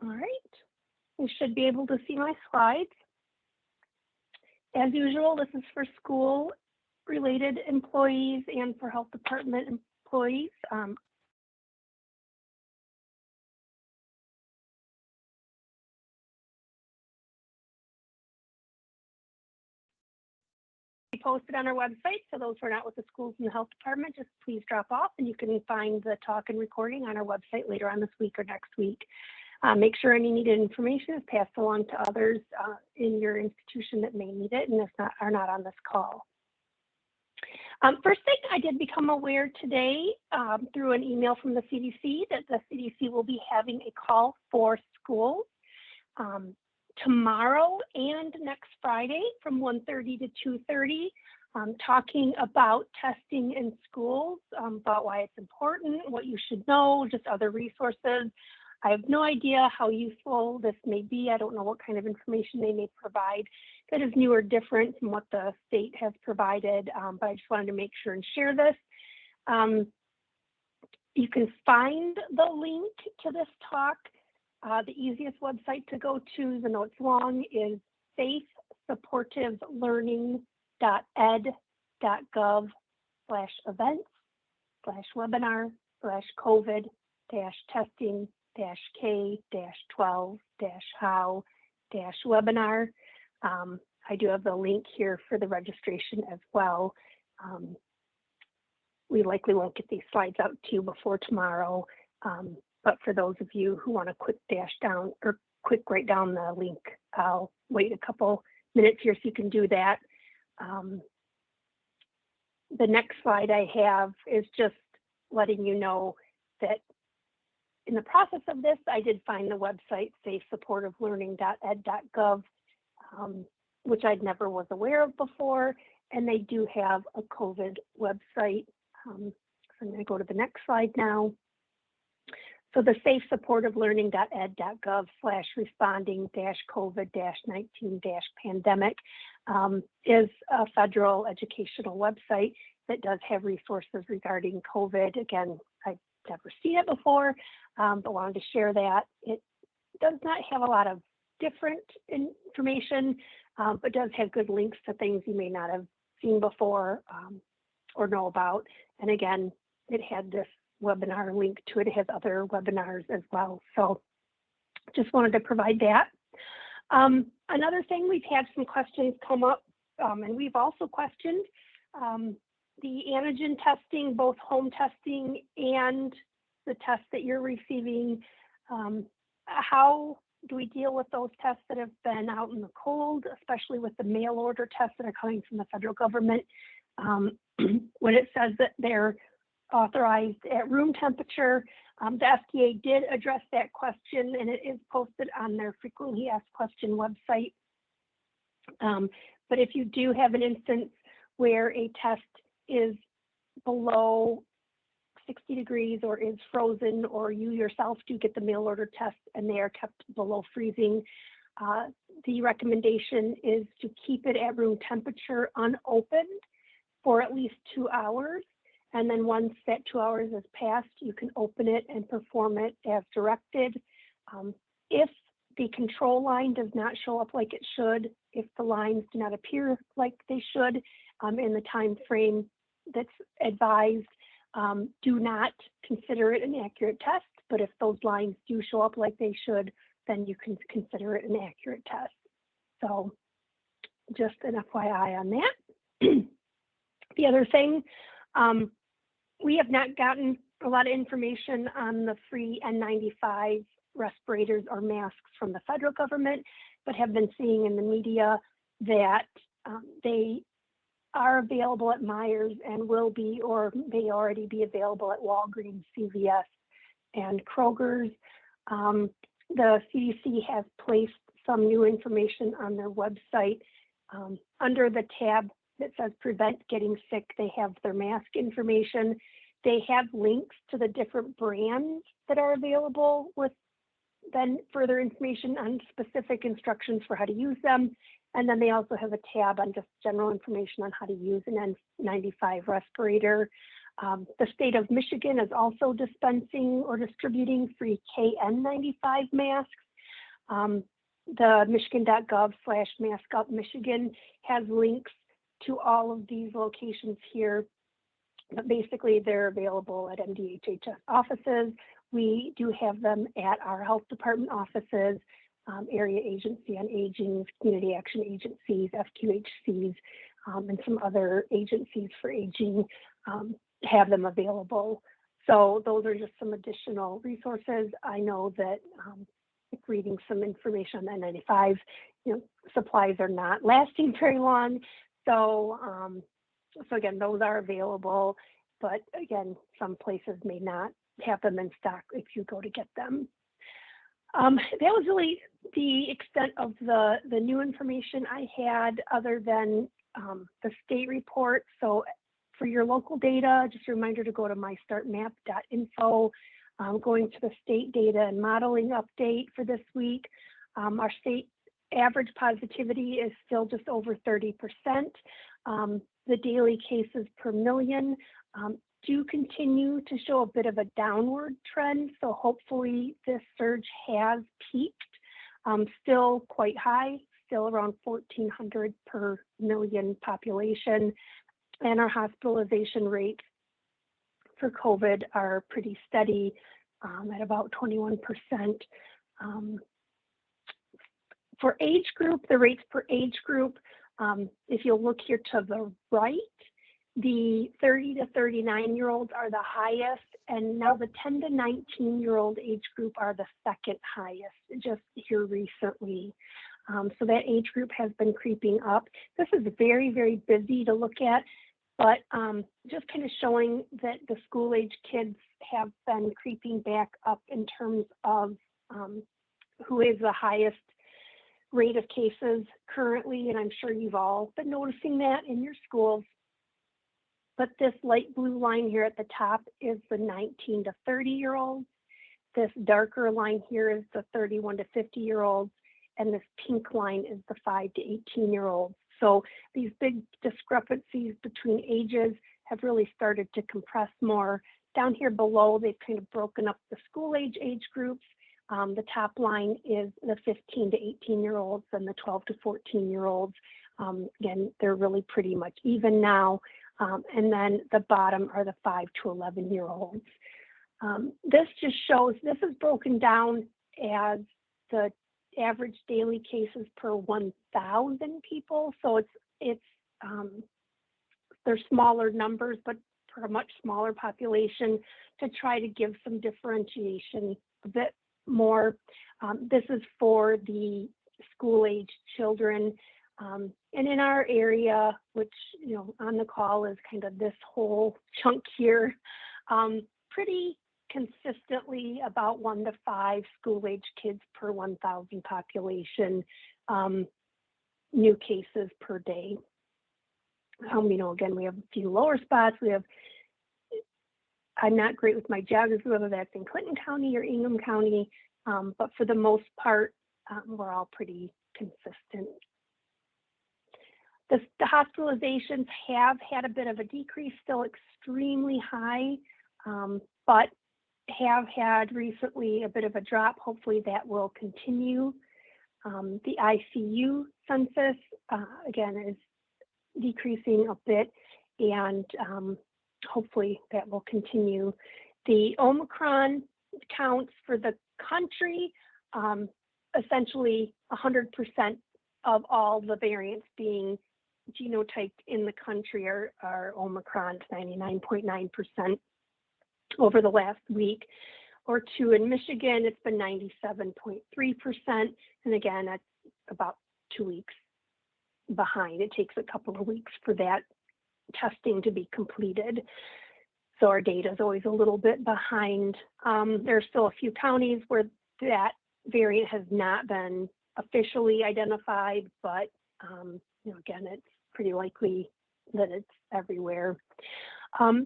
All right, you should be able to see my slides. As usual, this is for school-related employees and for health department employees. Posted on our website, so those who are not with the schools and the health department, just please drop off and you can find the talk and recording on our website later on this week or next week. Make sure any needed information is passed along to others in your institution that may need it and are not on this call. First thing, I did become aware today through an email from the CDC that the CDC will be having a call for schools tomorrow and next Friday from 1:30 to 2:30, talking about testing in schools, about why it's important, what you should know, just other resources. I have no idea how useful this may be. I don't know what kind of information they may provide that is new or different from what the state has provided, but I just wanted to make sure and share this. You can find the link to this talk. The easiest website to go to, even though it's long, is safesupportiveLearning.ed.gov/events/webinar/COVID-10-12-how-webinar. I do have the link here for the registration as well. We likely won't get these slides out to you before tomorrow. But for those of you who want to quick write down the link, I'll wait a couple minutes here so you can do that. The next slide I have is just letting you know that in the process of this, I did find the website safesupportivelearning.ed.gov, which I'd never was aware of before, and they do have a COVID website. So I'm going to go to the next slide now. So the safesupportivelearning.ed.gov/responding-COVID-19-pandemic is a federal educational website that does have resources regarding COVID. Again, I've never seen it before, but wanted to share that. It does not have a lot of different information, but does have good links to things you may not have seen before or know about. And again, it had this webinar link to it. It has other webinars as well. So just wanted to provide that. Another thing, we've had some questions come up, and we've also questioned the antigen testing, both home testing and the tests that you're receiving. How do we deal with those tests that have been out in the cold, especially with the mail order tests that are coming from the federal government? When it says that they're authorized at room temperature, the FDA did address that question, and it is posted on their frequently asked question website. But if you do have an instance where a test is below 60 degrees or is frozen, or you yourself do get the mail order test and they are kept below freezing, the recommendation is to keep it at room temperature unopened for at least 2 hours. And then once that 2 hours has passed, you can open it and perform it as directed. If the control line does not show up like it should, if the lines do not appear like they should in the time frame that's advised, do not consider it an accurate test. But if those lines do show up like they should, then you can consider it an accurate test. So just an FYI on that. The other thing, we have not gotten a lot of information on the free N95 respirators or masks from the federal government, but have been seeing in the media that they are available at Myers and will be or may already be available at Walgreens, CVS, and Kroger's. The CDC has placed some new information on their website. Under the tab that says prevent getting sick, they have their mask information. They have links to the different brands that are available with then further information on specific instructions for how to use them. And then they also have a tab on just general information on how to use an N95 respirator. The state of Michigan is also dispensing or distributing free KN95 masks. The michigan.gov/maskupmichigan has links to all of these locations here. But basically, they're available at MDHHS offices. We do have them at our health department offices, area agency on aging, community action agencies, FQHCs, and some other agencies for aging have them available. So those are just some additional resources. I know that reading some information on N95, supplies are not lasting very long. So, so again, those are available, but again, some places may not have them in stock if you go to get them. That was really the extent of the new information I had, other than the state report. So for your local data, just a reminder to go to mystartmap.info. Going to the state data and modeling update for this week. Our state average positivity is still just over 30%. The daily cases per million do continue to show a bit of a downward trend. So hopefully this surge has peaked. Still quite high, still around 1,400 per million population. And our hospitalization rates for COVID are pretty steady at about 21%. For age group, the rates per age group, if you'll look here to the right, the 30 to 39-year-olds are the highest, and now the 10 to 19-year-old age group are the second highest, just here recently. So that age group has been creeping up. This is very, very busy to look at, but just kind of showing that the school age kids have been creeping back up in terms of who is the highest rate of cases currently, and I'm sure you've all been noticing that in your schools. But this light blue line here at the top is the 19 to 30-year-olds. This darker line here is the 31 to 50-year-olds, and this pink line is the 5 to 18-year-olds. So these big discrepancies between ages have really started to compress more. Down here below, they've kind of broken up the school age groups. The top line is the 15 to 18-year-olds and the 12 to 14-year-olds. Again, they're really pretty much even now. And then the bottom are the 5 to 11-year-olds. This just shows, this is broken down as the average daily cases per 1,000 people. So they're smaller numbers, but for a much smaller population, to try to give some differentiation a bit more. This is for the school age children. And in our area, which, on the call is kind of this whole chunk here, pretty consistently about 1 to 5 school age kids per 1,000 population, new cases per day. Again, we have a few lower spots. I'm not great with my geography, whether that's in Clinton County or Ingham County, but for the most part, we're all pretty consistent. The hospitalizations have had a bit of a decrease, still extremely high, but have had recently a bit of a drop. Hopefully that will continue. The ICU census, again, is decreasing a bit, and hopefully that will continue. The Omicron counts for the country, essentially 100% of all the variants being genotyped in the country are Omicron, 99.9% over the last week or two. In Michigan, it's been 97.3%. And again, that's about 2 weeks behind. It takes a couple of weeks for that testing to be completed. So our data is always a little bit behind. There are still a few counties where that variant has not been officially identified, but again, it's pretty likely that it's everywhere.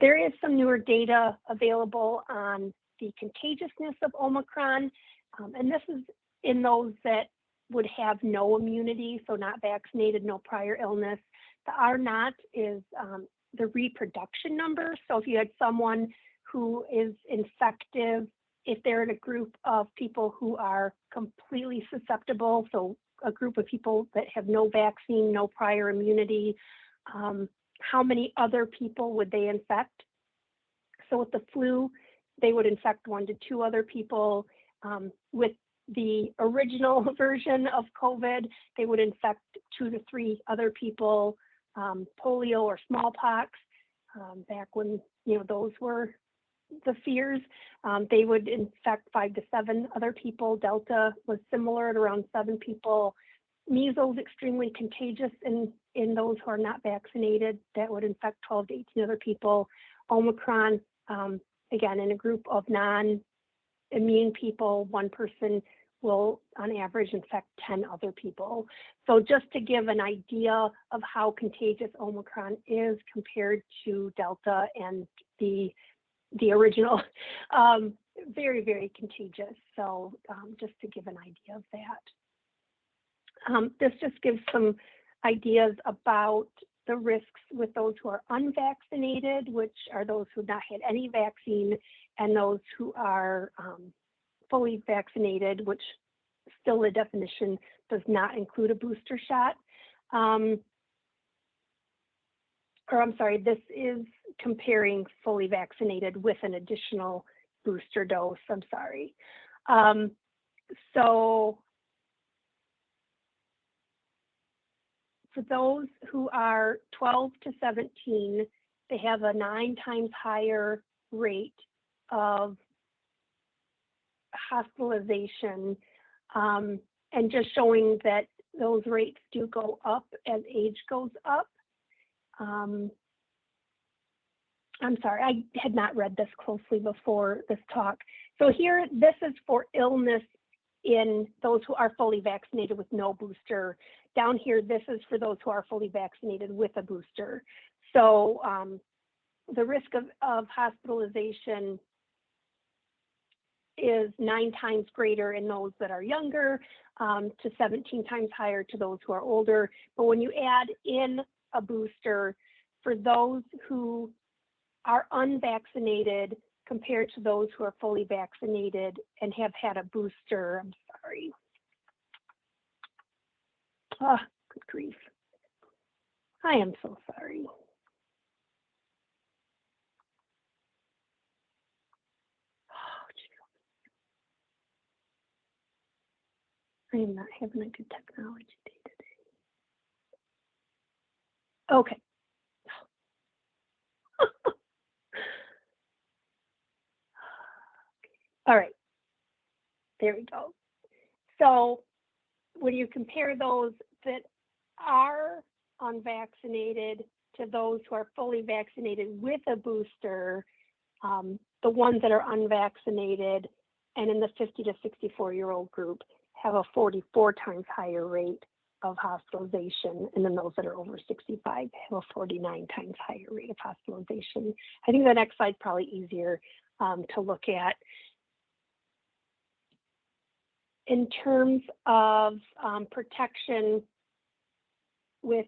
There is some newer data available on the contagiousness of Omicron, and this is in those that would have no immunity, so not vaccinated, no prior illness. The R0 is the reproduction number. So if you had someone who is infective if they're in a group of people who are completely susceptible, so a group of people that have no vaccine, no prior immunity, how many other people would they infect? So with the flu, they would infect 1 to 2 other people. With the original version of COVID, they would infect 2 to 3 other people. Polio or smallpox, back when those were the fears, they would infect 5 to 7 other people. Delta was similar at around 7 people. Measles, extremely contagious in those who are not vaccinated, that would infect 12 to 18 other people. Omicron, again, in a group of non-immune people, one person will on average infect 10 other people. So just to give an idea of how contagious Omicron is compared to Delta and the original, very, very contagious. So just to give an idea of that. This just gives some ideas about the risks with those who are unvaccinated, which are those who have not had any vaccine, and those who are fully vaccinated, which still the definition does not include a booster shot. This is comparing fully vaccinated with an additional booster dose. So for those who are 12 to 17, they have a 9 times higher rate of hospitalization, and just showing that those rates do go up as age goes up. I had not read this closely before this talk. So here, this is for illness in those who are fully vaccinated with no booster. Down here, this is for those who are fully vaccinated with a booster. So the risk of hospitalization is 9 times greater in those that are younger, to 17 times higher to those who are older. But when you add in a booster, for those who are unvaccinated compared to those who are fully vaccinated and have had a booster, good grief. I am so sorry. I am not having a good technology day today. Okay. All right. There we go. So when you compare those that are unvaccinated to those who are fully vaccinated with a booster, the ones that are unvaccinated and in the 50 to 64-year-old group have a 44 times higher rate of hospitalization, and then those that are over 65 have a 49 times higher rate of hospitalization. I think the next slide is probably easier to look at. In terms of protection with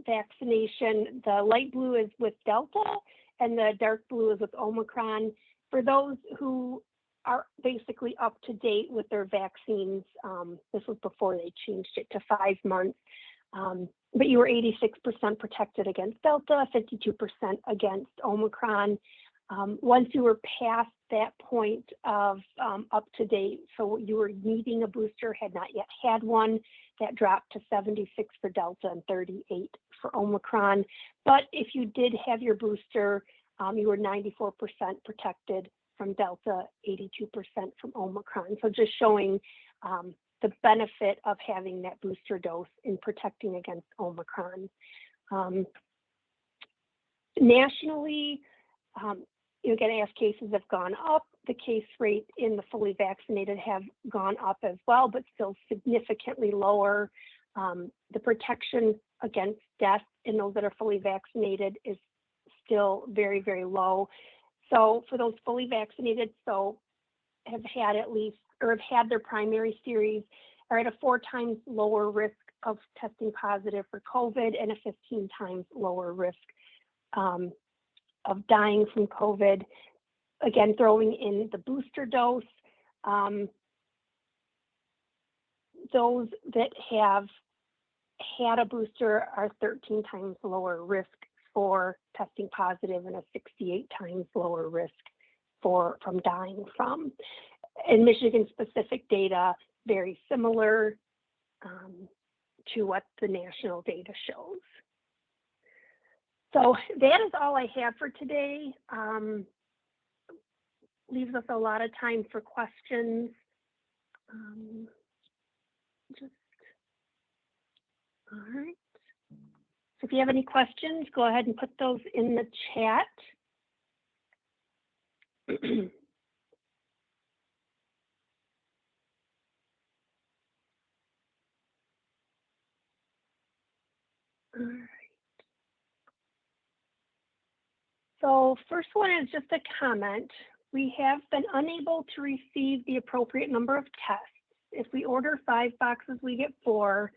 vaccination, the light blue is with Delta and the dark blue is with Omicron. For those who are basically up to date with their vaccines, this was before they changed it to 5 months, but you were 86% protected against Delta, 52% against Omicron. Once you were past that point of up to date, so you were needing a booster, had not yet had one, that dropped to 76 for Delta and 38 for Omicron. But if you did have your booster, you were 94% protected from Delta, 82% from Omicron. So just showing the benefit of having that booster dose in protecting against Omicron. Nationally, again, as cases have gone up, the case rate in the fully vaccinated have gone up as well, but still significantly lower. The protection against death in those that are fully vaccinated is still very, very low. So for those fully vaccinated, so have had at least, or have had their primary series, are at a 4 times lower risk of testing positive for COVID and a 15 times lower risk of dying from COVID. again, throwing in the booster dose. Those that have had a booster are 13 times lower risk for testing positive and a 68 times lower risk from dying from. And Michigan specific data, very similar to what the national data shows. So that is all I have for today. Leaves us a lot of time for questions. All right. So if you have any questions, go ahead and put those in the chat. All right. So first one is just a comment. We have been unable to receive the appropriate number of tests. If we order 5 boxes, we get 4.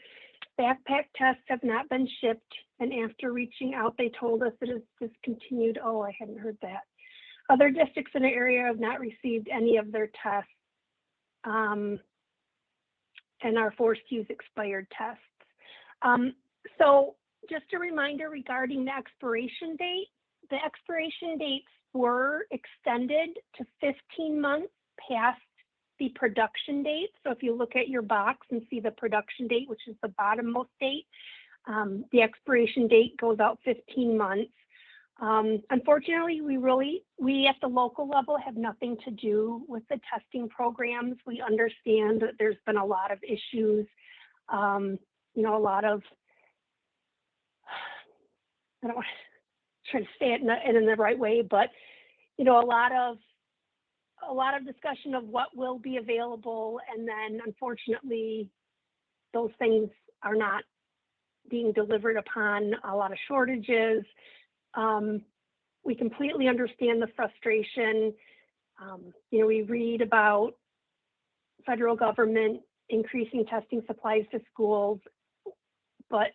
Backpack tests have not been shipped, and after reaching out, they told us it is discontinued. Oh, I hadn't heard that. Other districts in the area have not received any of their tests and are forced to use expired tests. So just a reminder regarding the expiration date. The expiration dates were extended to 15 months past the production date. So if you look at your box and see the production date, which is the bottommost date, the expiration date goes out 15 months. Unfortunately, we at the local level have nothing to do with the testing programs. We understand that there's been a lot of issues, you know, a lot of, I don't want to try to say it in the right way, but, you know, a lot of discussion of what will be available, and then unfortunately those things are not being delivered upon, a lot of shortages. We completely understand the frustration. You know, we read about federal government increasing testing supplies to schools, but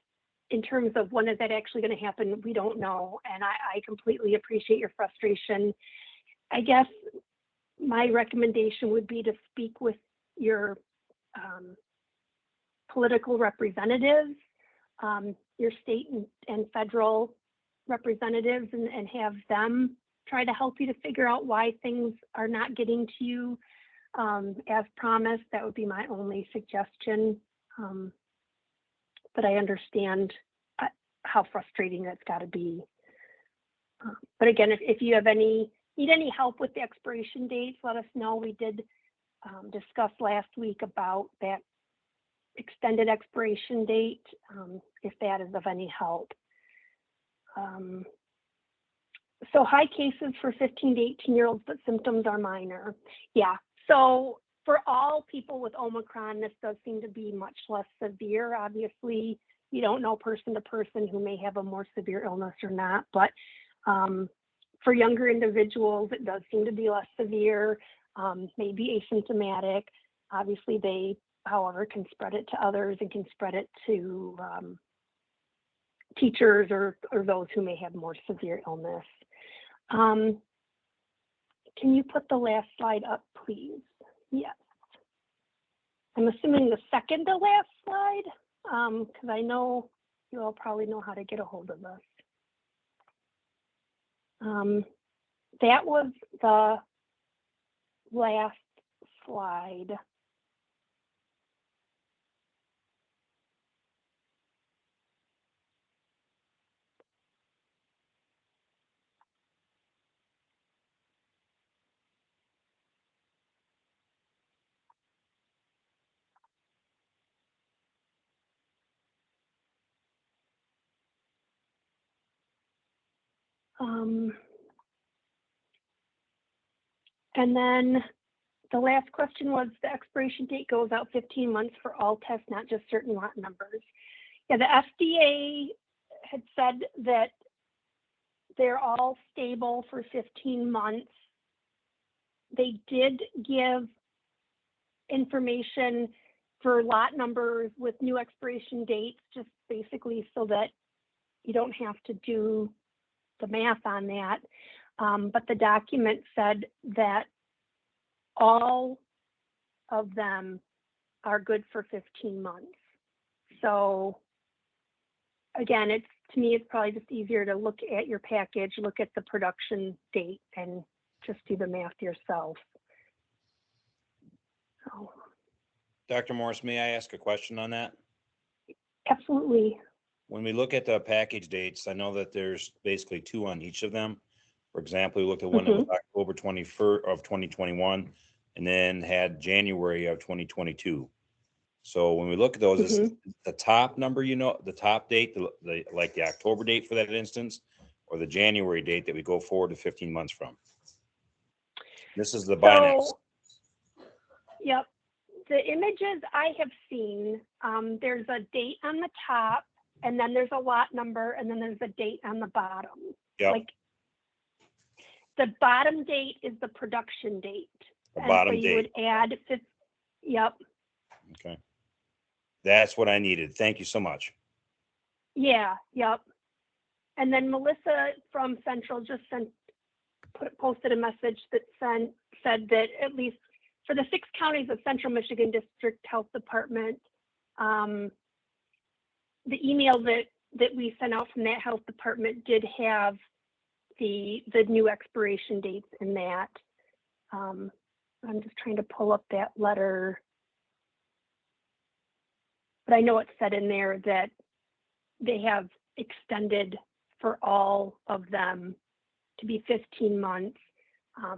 in terms of when is that actually going to happen, we don't know. And I completely appreciate your frustration. I guess my recommendation would be to speak with your political representatives, your state and federal representatives, and have them try to help you to figure out why things are not getting to you as promised. That would be my only suggestion. But I understand how frustrating that's got to be. But again, if you have need any help with the expiration dates, let us know. We did discuss last week about that extended expiration date, if that is of any help. So high cases for 15 to 18-year-olds, but symptoms are minor. Yeah, so for all people with Omicron, this does seem to be much less severe. Obviously, you don't know person to person who may have a more severe illness or not, but for younger individuals, it does seem to be less severe, maybe asymptomatic. Obviously, they, however, can spread it to others and can spread it to teachers or those who may have more severe illness. Can you put the last slide up, please? Yes. I'm assuming the second to last slide, because I know you all probably know how to get a hold of us. That was the last slide. And then the last question was the expiration date goes out 15 months for all tests, not just certain lot numbers. Yeah, the FDA had said that they're all stable for 15 months. They did give information for lot numbers with new expiration dates, just basically so that you don't have to do the math on that. But the document said that all of them are good for 15 months. So again, to me, it's probably just easier to look at your package, look at the production date, and just do the math yourself. So, Dr. Morse, may I ask a question on that? absolutely. When we look at the package dates, I know that there's basically 2 on each of them. For example, we looked at one that was October 21st of 2021 and then had January of 2022. So when we look at those, is the top number, the top date, like the October date for that instance, or the January date that we go forward to 15 months from? This is the Binex. Yep. The images I have seen, there's a date on the top, and then there's a lot number, and then there's a date on the bottom. Yep. Like the bottom date is the production date. The bottom so date. You would add, yep. Okay. That's what I needed. Thank you so much. Yeah, yep. And then Melissa from Central just posted a message that said that at least for the 6 counties of Central Michigan District Health Department, the email that we sent out from that health department did have the new expiration dates in that. I'm just trying to pull up that letter. But I know it said in there that they have extended for all of them to be 15 months.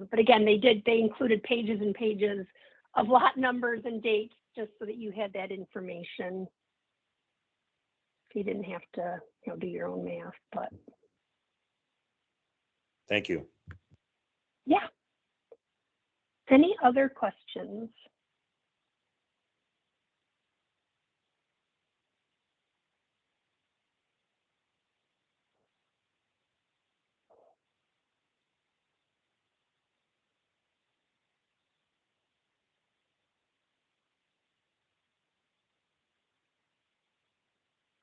But again, they included pages and pages of lot numbers and dates just so that you had that information. So you didn't have to do your own math, but. Thank you. Yeah. Any other questions?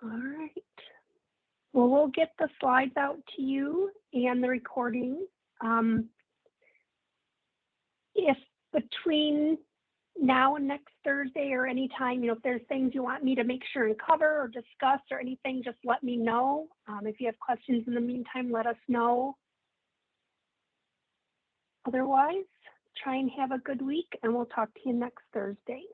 All right. Well, we'll get the slides out to you and the recording. If between now and next Thursday or anytime, if there's things you want me to make sure and cover or discuss or anything, just let me know. If you have questions in the meantime, let us know. Otherwise, try and have a good week, and we'll talk to you next Thursday.